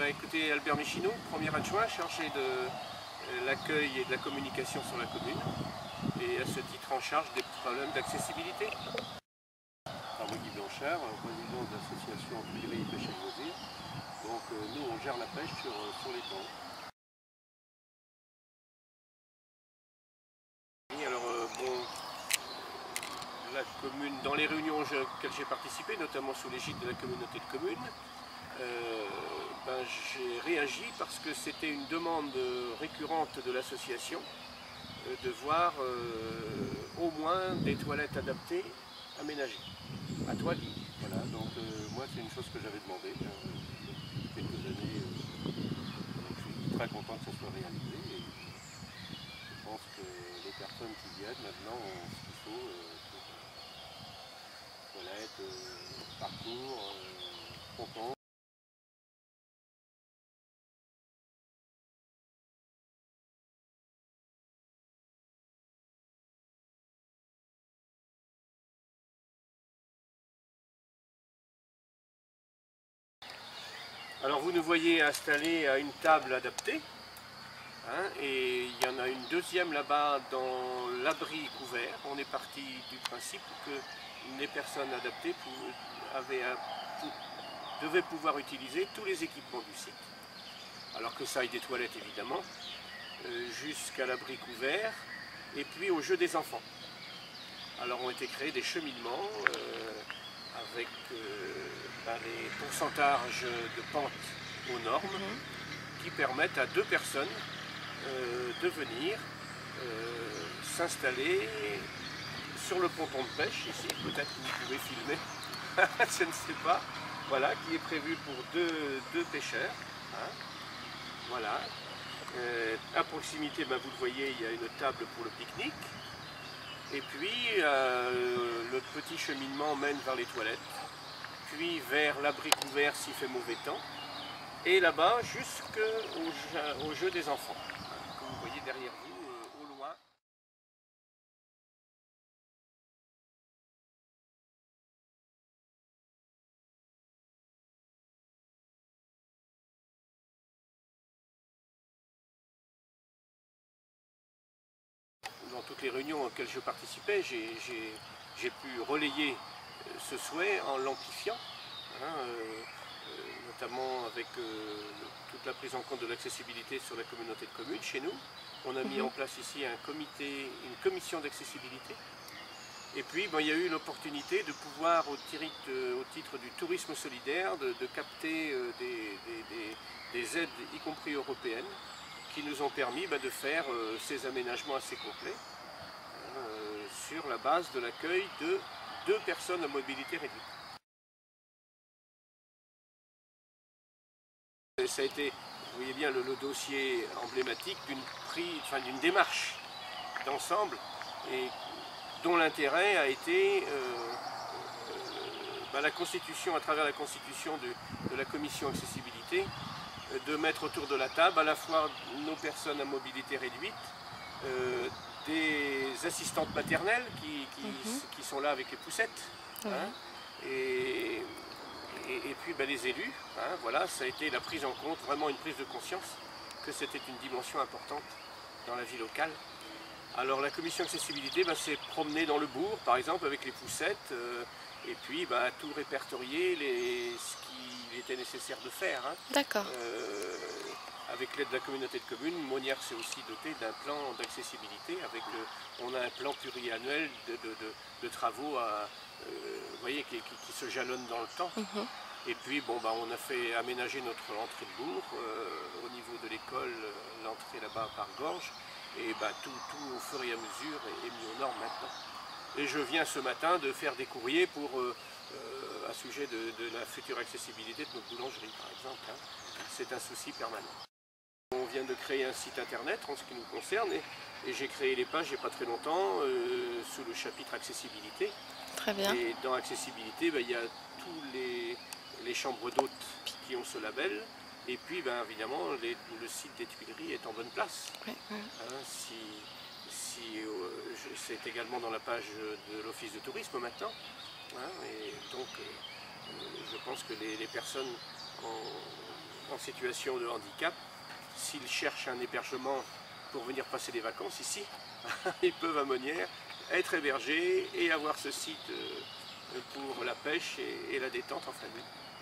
Écoutez, Albert Michinou, premier adjoint chargé de l'accueil et de la communication sur la commune, et à ce titre en charge des problèmes d'accessibilité. Moi, Guy Blanchard, président de l'association Prairie Pêche et Loisirs. Donc nous, on gère la pêche sur les temps. Et alors, la commune, dans les réunions auxquelles j'ai participé, notamment sous l'égide de la communauté de communes, j'ai réagi parce que c'était une demande récurrente de l'association de voir au moins des toilettes adaptées aménagées. À toi, Guy. Voilà, donc moi c'est une chose que j'avais demandé depuis quelques années. Donc je suis très content que ça soit réalisé. Et je pense que les personnes qui viennent maintenant ont ce qu'il faut pour toilettes, parcours, pompons. Alors vous nous voyez installés à une table adaptée, hein, et il y en a une deuxième là-bas dans l'abri couvert. On est parti du principe que les personnes adaptées devaient pouvoir utiliser tous les équipements du site. Alors que ça aille des toilettes évidemment, jusqu'à l'abri couvert, et puis au jeu des enfants. Alors ont été créés des cheminements avec les pourcentages de pente aux normes qui permettent à deux personnes de venir s'installer sur le ponton de pêche ici, peut-être que vous pouvez filmer, je ne sais pas, voilà, qui est prévu pour deux pêcheurs. Hein. Voilà. À proximité, vous le voyez, il y a une table pour le pique-nique. Et puis le petit cheminement mène vers les toilettes, puis vers l'abri couvert s'il fait mauvais temps, et là-bas jusqu'au jeu des enfants, comme vous voyez derrière vous, au loin. Dans toutes les réunions auxquelles je participais, j'ai pu relayer ce souhait en l'amplifiant, hein, notamment avec toute la prise en compte de l'accessibilité sur la communauté de communes chez nous. On a mis en place ici une commission d'accessibilité. Et puis il y a eu l'opportunité de pouvoir, au titre du tourisme solidaire, de capter des aides, y compris européennes, qui nous ont permis de faire ces aménagements assez complets sur la base de l'accueil de 2 personnes à mobilité réduite. Ça a été, vous voyez bien, le dossier emblématique d'une démarche d'ensemble et dont l'intérêt a été la constitution, à travers la constitution de la commission accessibilité, de mettre autour de la table à la fois nos personnes à mobilité réduite, des assistantes maternelles qui sont là avec les poussettes, hein, et puis les élus. Hein, voilà, ça a été la prise en compte, vraiment une prise de conscience que c'était une dimension importante dans la vie locale. Alors la commission accessibilité s'est promenée dans le bourg, par exemple, avec les poussettes, et puis tout répertorier ce qu'il était nécessaire de faire. Hein. D'accord. Avec l'aide de la communauté de communes, Monière s'est aussi doté d'un plan d'accessibilité. On a un plan pluriannuel de travaux vous voyez, qui se jalonnent dans le temps. Et puis on a fait aménager notre entrée de bourg, au niveau de l'école, l'entrée là-bas par Gorge. Et tout au fur et à mesure est mis aux normes maintenant. Et je viens ce matin de faire des courriers à sujet de la future accessibilité de notre boulangerie, par exemple. Hein. C'est un souci permanent. On vient de créer un site internet en ce qui nous concerne et j'ai créé les pages il n'y a pas très longtemps sous le chapitre accessibilité. Très bien. Et dans accessibilité, il y a tous les chambres d'hôtes qui ont ce label. Et puis évidemment le site des Tuileries est en bonne place. Oui, oui. Hein, c'est également dans la page de l'Office de tourisme maintenant. Hein, et donc je pense que les personnes en en situation de handicap, s'ils cherchent un hébergement pour venir passer des vacances ici, ils peuvent à Monnières être hébergés et avoir ce site pour la pêche et la détente en famille.